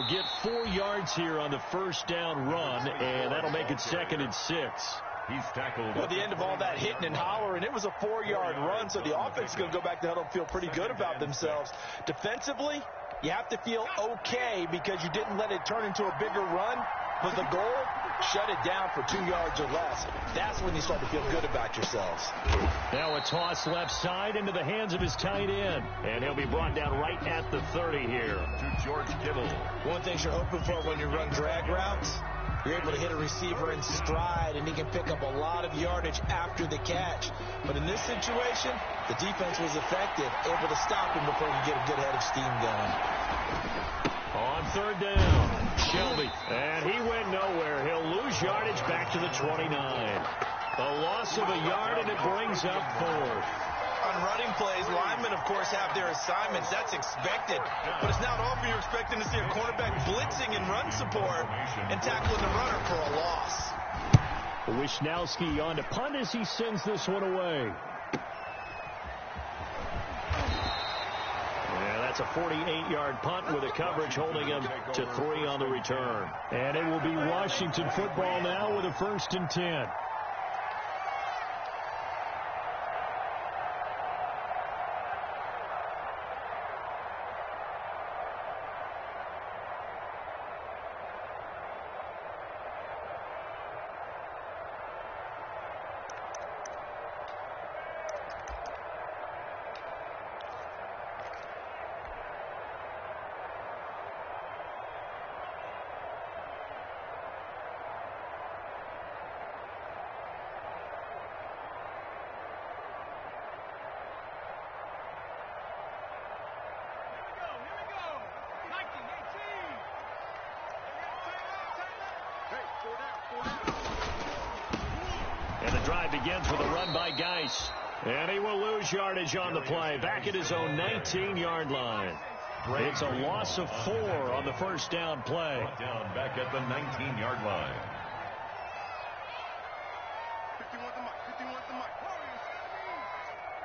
They'll get 4 yards here on the first down run, and that'll make it 2nd and 6. He's tackled. At the end of all that hitting and hollering, it was a 4-yard run, so the offense is going to go back to huddle and feel pretty good about themselves. Defensively, you have to feel okay because you didn't let it turn into a bigger run. Was the goal? Shut it down for 2 yards or less. That's when you start to feel good about yourselves. Now a toss left side into the hands of his tight end. And he'll be brought down right at the 30 here. To George Kittle. One thing you're hoping for when you run drag routes, you're able to hit a receiver in stride, and he can pick up a lot of yardage after the catch. But in this situation, the defense was effective, able to stop him before he could get a good head of steam going. On 3rd down, Shelby. And he went nowhere. He'll lose yardage back to the 29. A loss of a yard, and it brings up 4th. On running plays, linemen, of course, have their assignments. That's expected. But it's not often you're expecting to see a cornerback blitzing in run support and tackling the runner for a loss. Wishnowski on to punt as he sends this one away. Yeah, that's a 48-yard punt with a coverage holding him to 3 on the return. And it will be Washington football now with a 1st and 10. And the drive begins with a run by Geis. And he will lose yardage on the play, back at his own 19-yard line. It's a loss of 4 on the first down play. Down back at the 19-yard line. 51 the mic, 51 the mic.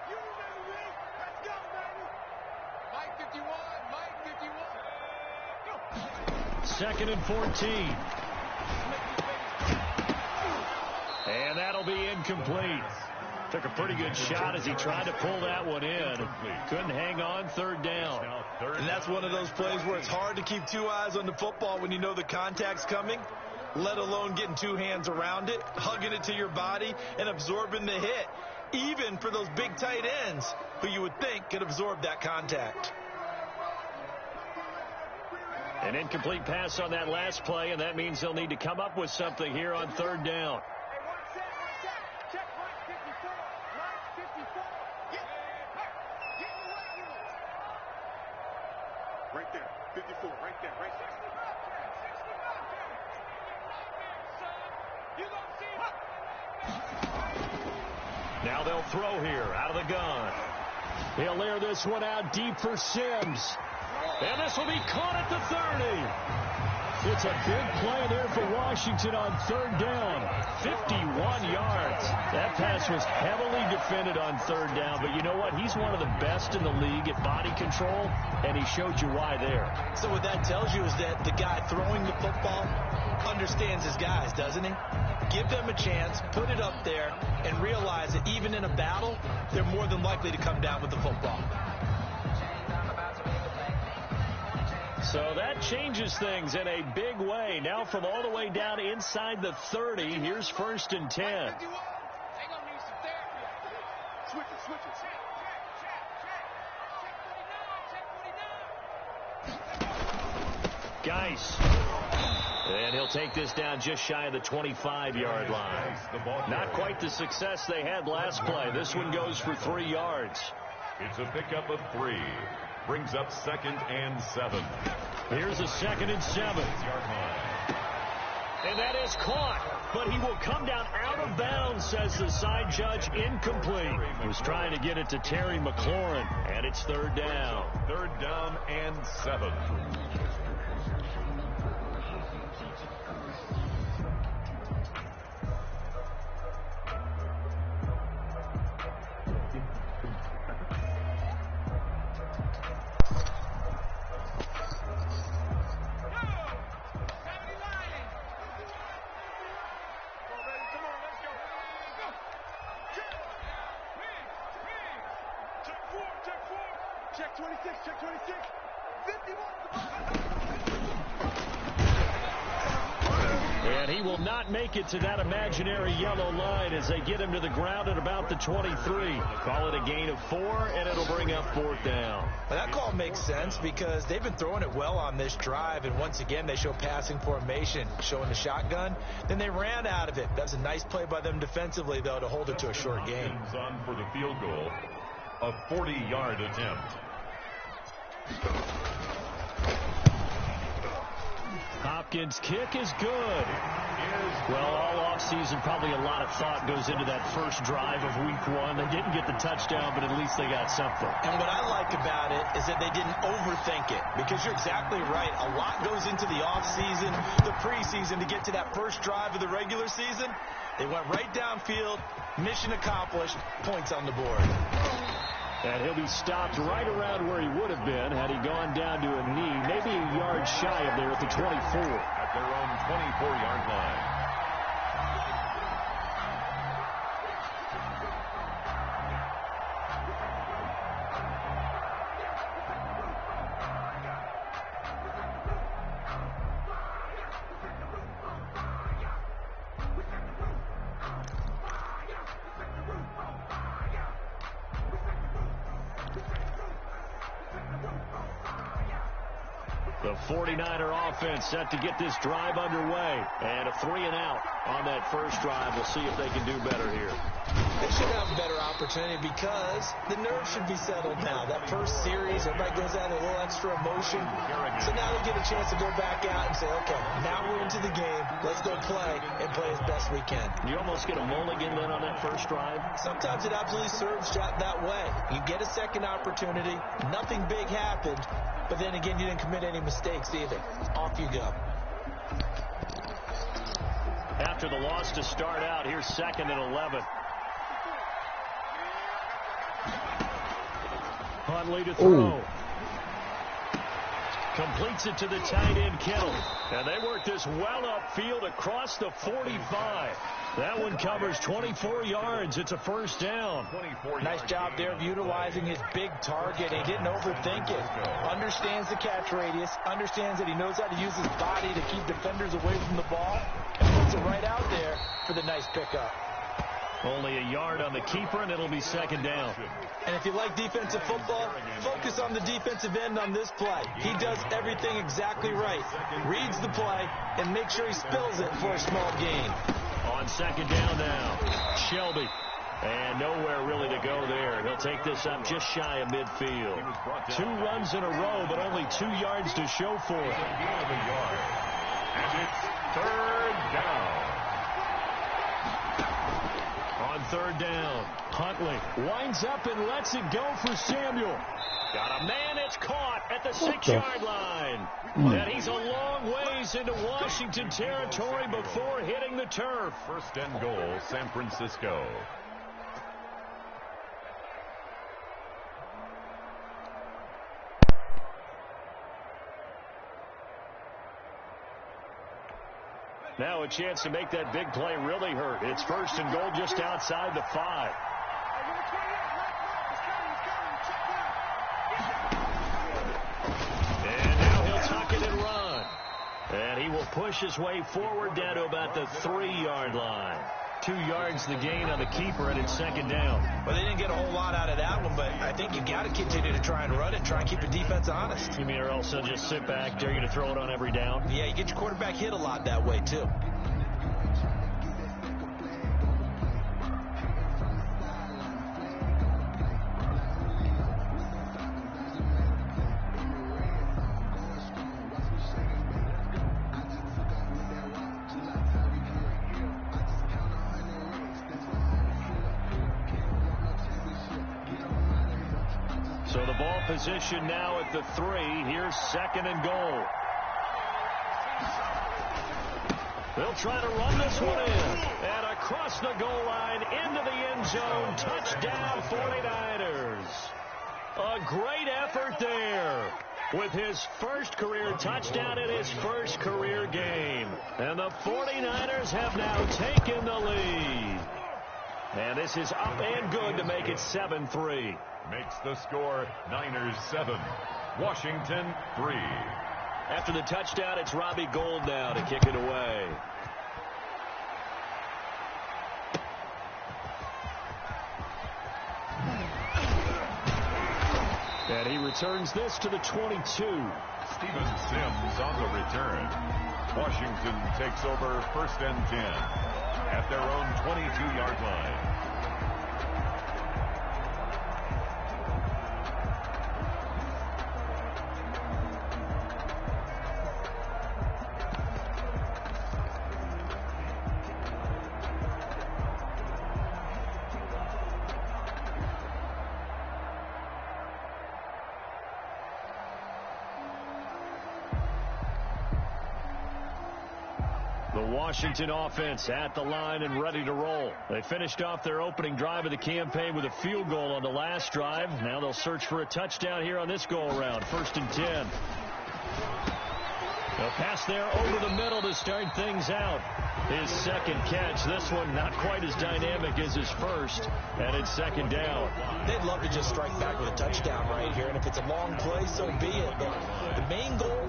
You remember me? Let's go, baby. Mike 51, Mike 51. Go. 2nd and 14. And that'll be incomplete. Took a pretty good shot as he tried to pull that one in. Couldn't hang on. 3rd down. And that's one of those plays where it's hard to keep 2 eyes on the football when you know the contact's coming, let alone getting 2 hands around it, hugging it to your body, and absorbing the hit, even for those big tight ends who you would think could absorb that contact. An incomplete pass on that last play, and that means they'll need to come up with something here on 3rd down. Right there, 54, right there, right there. Now they'll throw here out of the gun. He'll air this one out deep for Sims. And this will be caught at the 30. It's a big play there for Washington on 3rd down. 51 yards. That pass was heavily defended on 3rd down, but you know what? He's one of the best in the league at body control, and he showed you why there. So what that tells you is that the guy throwing the football understands his guys, doesn't he? Give them a chance, put it up there, and realize that even in a battle, they're more than likely to come down with the football. So that changes things in a big way. Now from all the way down inside the 30, here's 1st and 10. They gonna need some therapy. Switch it, switch it. Check 49. Geis. And he'll take this down just shy of the 25-yard line. Not quite the success they had last play. This one goes for 3 yards. It's a pickup of 3. Brings up 2nd and 7. Here's a 2nd and 7. And that is caught. But he will come down out of bounds, says the side judge. Incomplete. Was trying to get it to Terry McLaurin. And it's 3rd down. 3rd down and 7. Check 26, check 26. 51. And he will not make it to that imaginary yellow line as they get him to the ground at about the 23. Call it a gain of 4, and it'll bring up 4th down. Well, that call makes sense because they've been throwing it well on this drive, and once again they show passing formation, showing the shotgun. Then they ran out of it. That was a nice play by them defensively, though, to hold it to a short game. On for the field goal, a 40-yard attempt. Hopkins' kick is good. Well, all offseason, probably a lot of thought goes into that first drive of week 1. They didn't get the touchdown, but at least they got something. And what I like about it is that they didn't overthink it, because you're exactly right. A lot goes into the offseason, the preseason, to get to that first drive of the regular season. They went right downfield, mission accomplished, points on the board. And he'll be stopped right around where he would have been had he gone down to a knee, maybe a yard shy of there at the 24. At their own 24-yard line. The 49er offense set to get this drive underway. And a 3-and-out on that first drive. We'll see if they can do better here. They should have a better opportunity because the nerves should be settled now. That first series, everybody goes out with a little extra emotion. So now they get a chance to go back out and say, okay, now we're into the game. Let's go play and play as best we can. You almost get a mulligan then on that first drive? Sometimes it absolutely serves that way. You get a second opportunity. Nothing big happened. But then again, you didn't commit any mistakes either. Off you go. After the loss to start out, here's 2nd and 11. Huntley to throw. Ooh. Completes it to the tight end, Kittle. And they work this well upfield across the 45. That one covers 24 yards. It's a first down. Nice job there of utilizing his big target. He didn't overthink it. Understands the catch radius. Understands that he knows how to use his body to keep defenders away from the ball. And puts it right out there for the nice pickup. Only a yard on the keeper, and it'll be 2nd down. And if you like defensive football, focus on the defensive end on this play. He does everything exactly right. Reads the play and makes sure he spills it for a small gain. On 2nd down now, Shelby. And nowhere really to go there. He'll take this up just shy of midfield. 2 runs in a row, but only 2 yards to show for it. And it's 3rd down. On 3rd down, Huntley winds up and lets it go for Samuel. Got a man, it's caught at the 6-yard line. And he's a long ways into Washington territory before hitting the turf. 1st and goal, San Francisco. Now a chance to make that big play really hurt. It's 1st and goal just outside the 5. And now he'll tuck it and run. And he will push his way forward down to about the 3-yard line. 2 yards the gain on the keeper, and it's 2nd down. Well, they didn't get a whole lot out of that one, but I think you got to continue to try and run it, try and keep the defense honest. You mean or else they'll just sit back, dare you to throw it on every down? Yeah, you get your quarterback hit a lot that way, too. So the ball position now at the 3. Here's 2nd and goal. They'll try to run this one in. And across the goal line into the end zone. Touchdown 49ers. A great effort there with his first career touchdown in his first career game. And the 49ers have now taken the lead. And this is up and good to make it 7-3. makes the score Niners 7, Washington 3. After the touchdown, it's Robbie Gould now to kick it away. And he returns this to the 22. Steven Sims on the return. Washington takes over 1st and 10 at their own 22-yard line. The Washington offense at the line and ready to roll. They finished off their opening drive of the campaign with a field goal on the last drive. Now they'll search for a touchdown here on this go-around. 1st and 10. They'll pass there over the middle to start things out. His second catch. This one not quite as dynamic as his first. And it's 2nd down. They'd love to just strike back with a touchdown right here. And if it's a long play, so be it. But the main goal,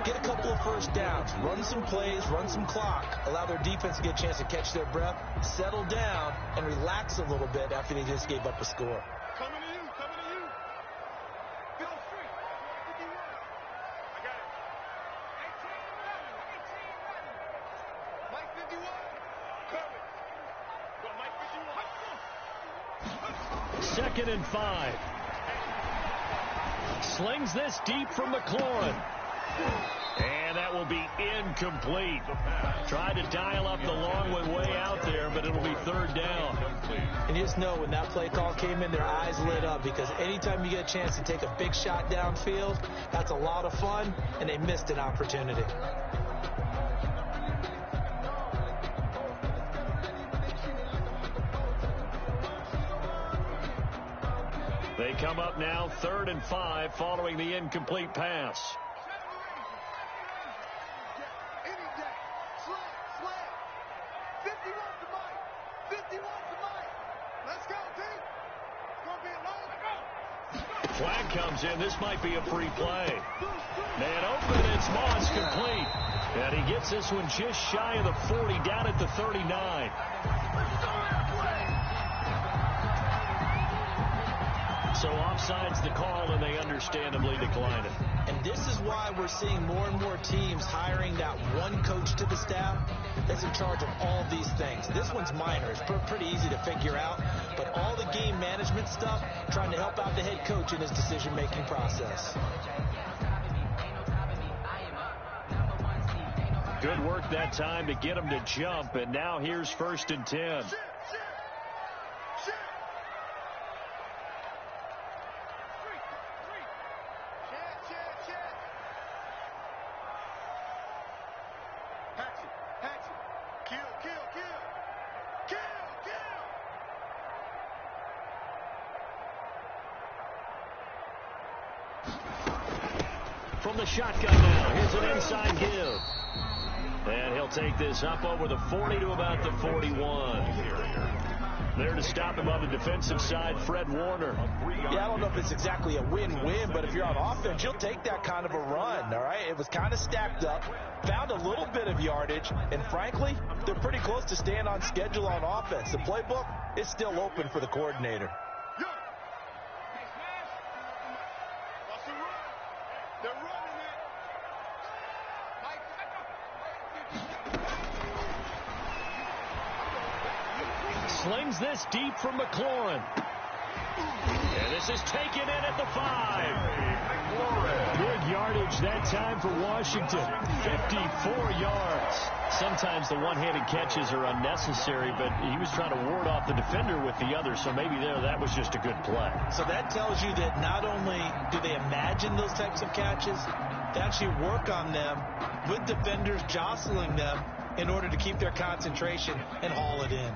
get a couple of first downs. Run some plays, run some clock. Allow their defense to get a chance to catch their breath, settle down, and relax a little bit after they just gave up a score. Coming to you, coming to you. Go free. 51. I got it. 18, Mike 51. Cover. Go, Mike 51. 2nd and 5. Slings this deep from McLaurin. And that will be incomplete. Tried to dial up the long one way out there, but it'll be 3rd down. And you just know when that play call came in, their eyes lit up, because anytime you get a chance to take a big shot downfield, that's a lot of fun, and they missed an opportunity. They come up now 3rd and 5 following the incomplete pass. Flag comes in. This might be a free play. Man open. It's Moss complete. And he gets this one just shy of the 40, down at the 39. So offside's the call, and they understandably decline it. And this is why we're seeing more and more teams hiring that one coach to the staff that's in charge of all these things. This one's minor. It's pretty easy to figure out. But all the game management stuff, trying to help out the head coach in his decision-making process. Good work that time to get him to jump, and now here's 1st and 10. From the shotgun now, here's an inside give. And he'll take this up over the 40 to about the 41. There to stop him on the defensive side, Fred Warner. Yeah, I don't know if it's exactly a win-win, but if you're on offense, you'll take that kind of a run, all right? It was kind of stacked up, found a little bit of yardage, and frankly, they're pretty close to staying on schedule on offense. The playbook is still open for the coordinator. Slings this deep from McLaurin. And this is taken in at the 5. Good yardage that time for Washington. 54 yards. Sometimes the one-handed catches are unnecessary, but he was trying to ward off the defender with the other, so maybe that was just a good play. So that tells you that not only do they imagine those types of catches, they actually work on them with defenders jostling them in order to keep their concentration and haul it in.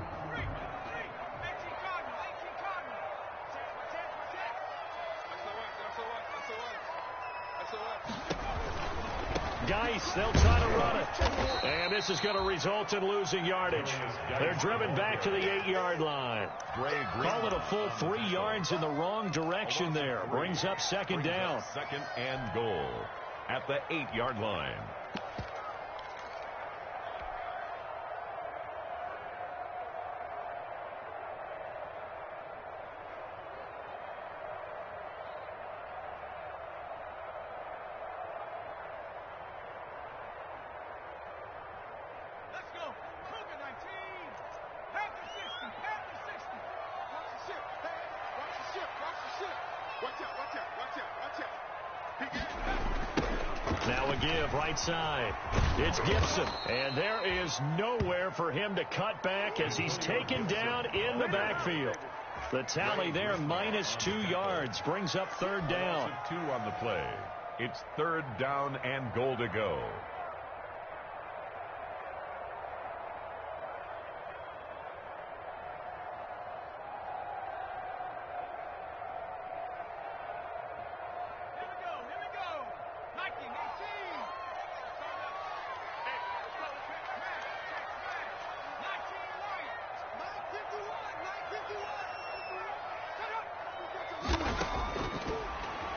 Guy space. They'll try to run it. And this is going to result in losing yardage. They're driven back to the 8-yard line. Call it a full 3 yards in the wrong direction there. Brings up second down. Second and goal at the 8-yard line. Now a give right side. It's Gibson. And there is nowhere for him to cut back as he's taken down in the backfield. The tally there, -2 yards. Brings up third down. 2 on the play. It's third down and goal to go.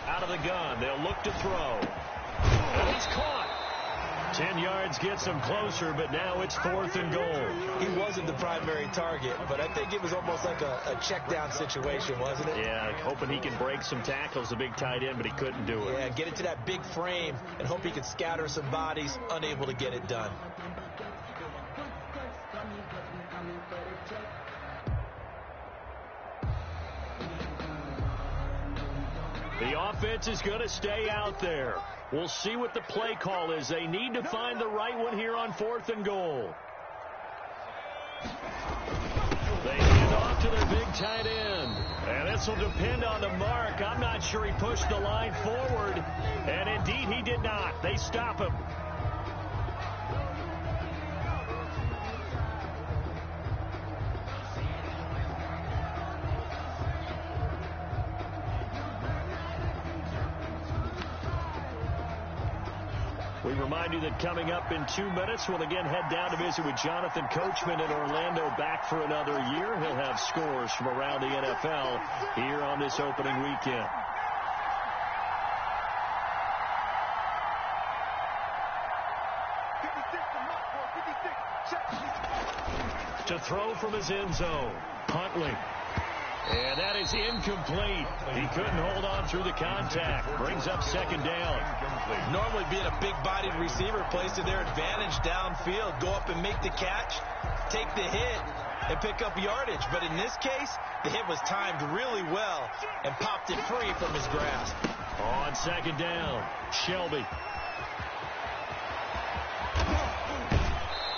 Out of the gun, they'll look to throw. And he's caught. 10 yards gets him closer, but now it's 4th and goal. He wasn't the primary target, but I think it was almost like a check down situation, wasn't it? Yeah, hoping he can break some tackles, the big tight end, but he couldn't do it. Yeah, get into that big frame and hope he could scatter some bodies, unable to get it done. The offense is going to stay out there. We'll see what the play call is. They need to find the right one here on 4th and goal. They hand off to their big tight end. And this will depend on the mark. I'm not sure he pushed the line forward. And indeed, he did not. They stop him. We remind you that coming up in 2 minutes, we'll again head down to visit with Jonathan Coachman in Orlando, back for another year. He'll have scores from around the NFL here on this opening weekend. To throw from his end zone, Huntley. And that is incomplete. He couldn't hold on through the contact. Brings up second down. Normally being a big-bodied receiver plays to their advantage downfield. Go up and make the catch, take the hit, and pick up yardage. But in this case, the hit was timed really well and popped it free from his grasp. On second down, Shelby.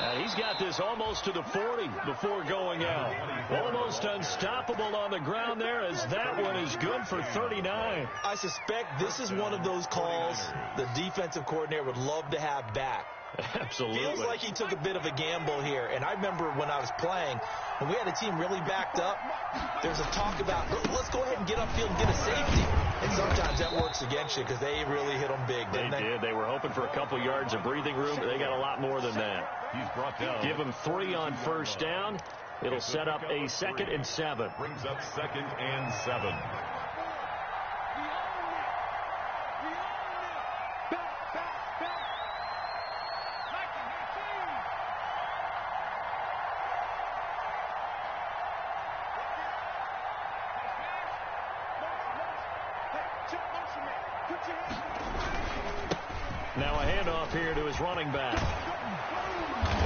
And he's got this almost to the 40 before going out. Almost unstoppable on the ground there, as that one is good for 39. I suspect this is one of those calls the defensive coordinator would love to have back. Absolutely. Feels like he took a bit of a gamble here. And I remember when I was playing, when we had a team really backed up, there was a talk about, let's go ahead and get upfield and get a safety. And sometimes that works against you because they really hit them big, didn't they? They did. They were hoping for a couple yards of breathing room, but they got a lot more than that. He's brought down. Give him 3 on first down. It'll set up a 2nd and 7. Brings up 2nd and 7. Now a handoff here to his running back.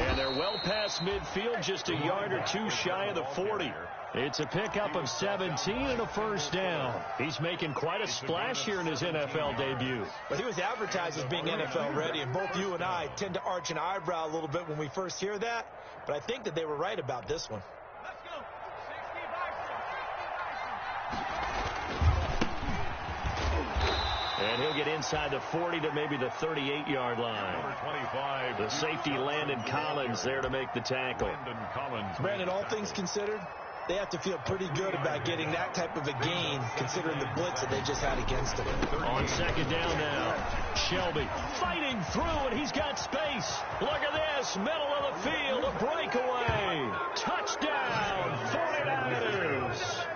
And they're well past midfield, just a yard or 2 shy of the 40. It's a pickup of 17 and a first down. He's making quite a splash here in his NFL debut. But he was advertised as being NFL ready, and both you and I tend to arch an eyebrow a little bit when we first hear that. But I think that they were right about this one. Let's go. And he'll get inside the 40 to maybe the 38-yard line. Number 25. The safety, Landon Collins, there to make the tackle. Landon Collins. Brandon, all things considered, They have to feel pretty good about getting that type of a gain, considering the blitz that they just had against them. On second down now, Shelby fighting through, and he's got space. Look at this, middle of the field, a breakaway. Touchdown, 49ers.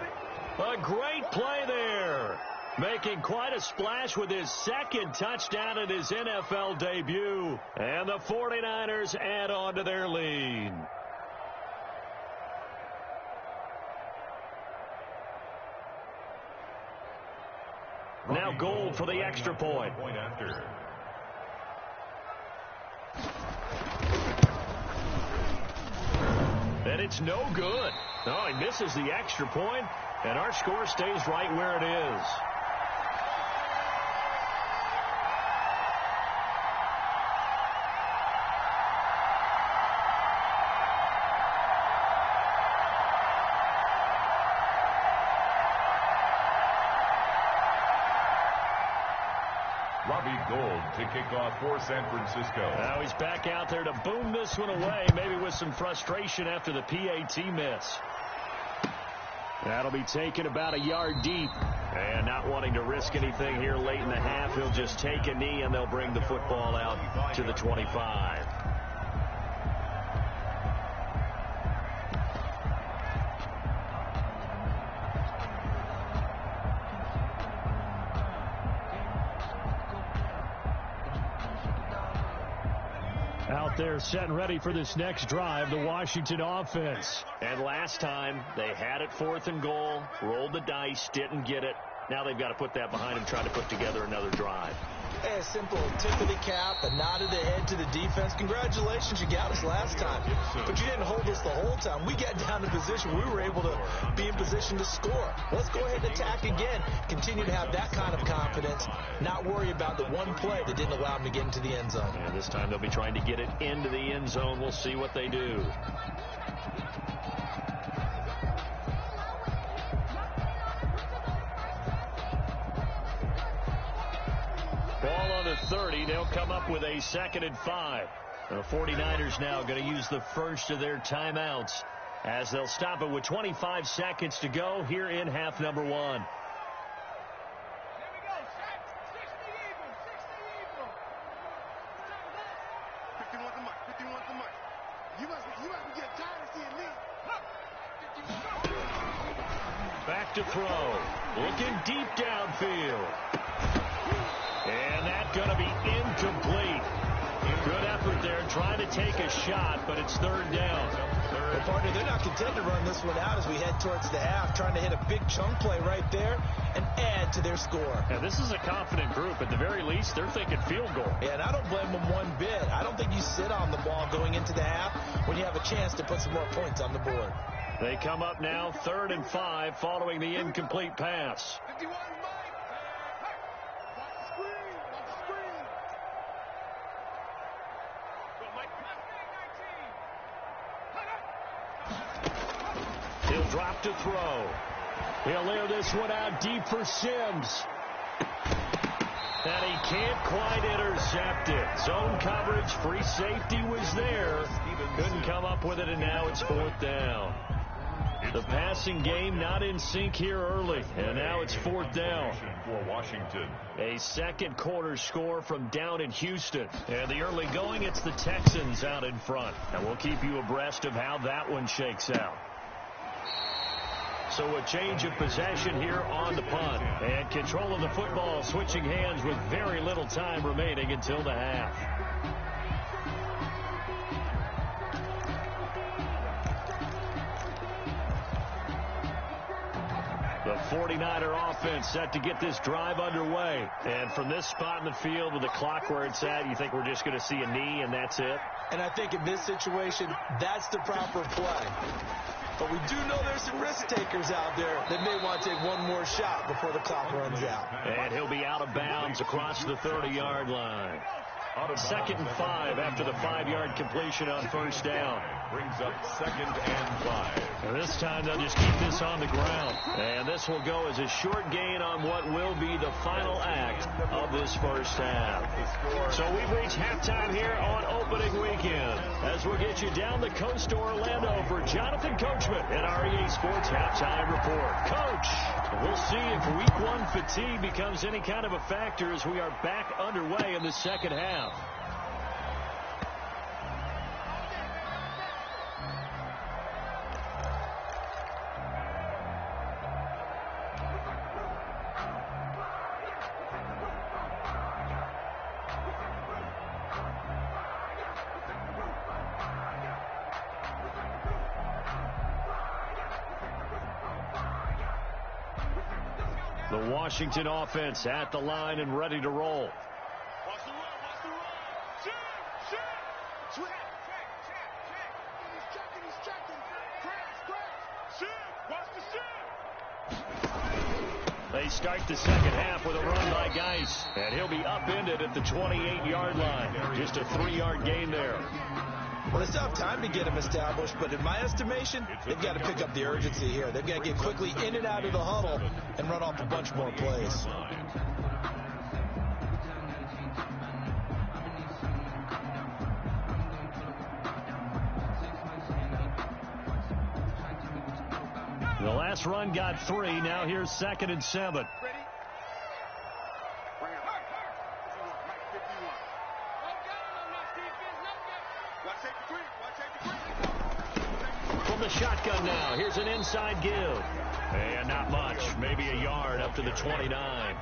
A great play there. Making quite a splash with his second touchdown in his NFL debut. And the 49ers add on to their lead. Now Gold for the extra point. And it's no good. Oh, he misses the extra point, and our score stays right where it is. Gold to kick off for San Francisco. Now he's back out there to boom this one away, maybe with some frustration after the PAT miss. That'll be taken about a yard deep. And not wanting to risk anything here late in the half, he'll just take a knee and they'll bring the football out to the 25. Out there set and ready for this next drive, the Washington offense. And last time, they had it 4th and goal, rolled the dice, didn't get it. Now they've got to put that behind them, try to put together another drive. A simple tip of the cap, a nod of the head to the defense. Congratulations, you got us last time. But you didn't hold us the whole time. We got down to position. We were able to be in position to score. Let's go ahead and attack again. Continue to have that kind of confidence. Not worry about the one play that didn't allow them to get into the end zone. And this time they'll be trying to get it into the end zone. We'll see what they do. Ball on the 30. They'll come up with a 2nd and 5. The 49ers now going to use the first of their timeouts as they'll stop it with 25 seconds to go here in half number 1. Back to throw. Looking deep downfield. And that's going to be incomplete. Good effort there, trying to take a shot, but it's 3rd down. Well, partner, they're not content to run this one out as we head towards the half, trying to hit a big chunk play right there and add to their score. Now, this is a confident group. At the very least, they're thinking field goal. Yeah, and I don't blame them one bit. I don't think you sit on the ball going into the half when you have a chance to put some more points on the board. They come up now 3rd and 5 following the incomplete pass. 51 Mike. Watch the screen. Watch the screen. Go, Mike. 19. He'll drop to throw. He'll air this one out deep for Sims. And he can't quite intercept it. Zone coverage, free safety was there. Couldn't come up with it, and now it's 4th down. The passing game not in sync here early, and now it's 4th down. For Washington. A second quarter score from down in Houston. And the early going, it's the Texans out in front. And we'll keep you abreast of how that one shakes out. So a change of possession here on the punt. And control of the football switching hands with very little time remaining until the half. The 49er offense set to get this drive underway. And from this spot in the field with the clock where it's at, you think we're just going to see a knee and that's it? And I think in this situation, that's the proper play. But we do know there's some risk takers out there that may want to take one more shot before the clock runs out. And he'll be out of bounds across the 30-yard line. 2nd and 5 after the 5-yard completion on 1st down. Brings up 2nd and 5. And this time they'll just keep this on the ground. And this will go as a short gain on what will be the final act of this first half. So we've reached halftime here on opening weekend. As we'll get you down the coast to Orlando for Jonathan Coachman at our EA Sports Halftime Report. Coach, we'll see if week 1 fatigue becomes any kind of a factor as we are back underway in the second half. The Washington offense at the line and ready to roll. Watch the run, watch the run. Check. He's checking. Scratch. Watch the shit. They start the second half with a run by Geis, and he'll be upended at the 28-yard line. Just a 3-yard gain there. Well, they still have time to get him established, but in my estimation, they've got to pick up the urgency here. They've got to get quickly in and out of the huddle and run off a bunch more plays. The last run got 3. Now here's 2nd and 7. Ready? Bring it. Mike 51. Watch safety 3. From the shotgun now, here's an inside give. And not much, maybe a yard up to the 29.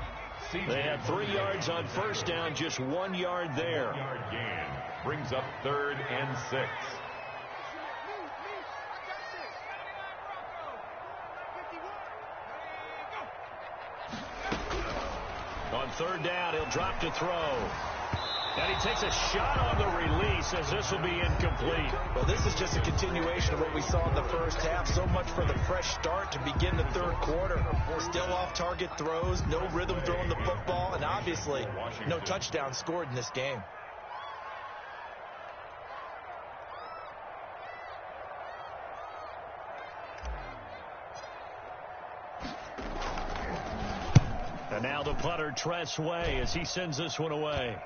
They had 3 yards on first down, just 1 yard there. 1-yard gain brings up 3rd and 6. On 3rd down, he'll drop to throw. And he takes a shot on the release as this will be incomplete. Well, this is just a continuation of what we saw in the first half. So much for the fresh start to begin the third quarter. Still off-target throws, no rhythm throwing the football, and obviously no touchdown scored in this game. And now the punter, Tress Way, as he sends this one away.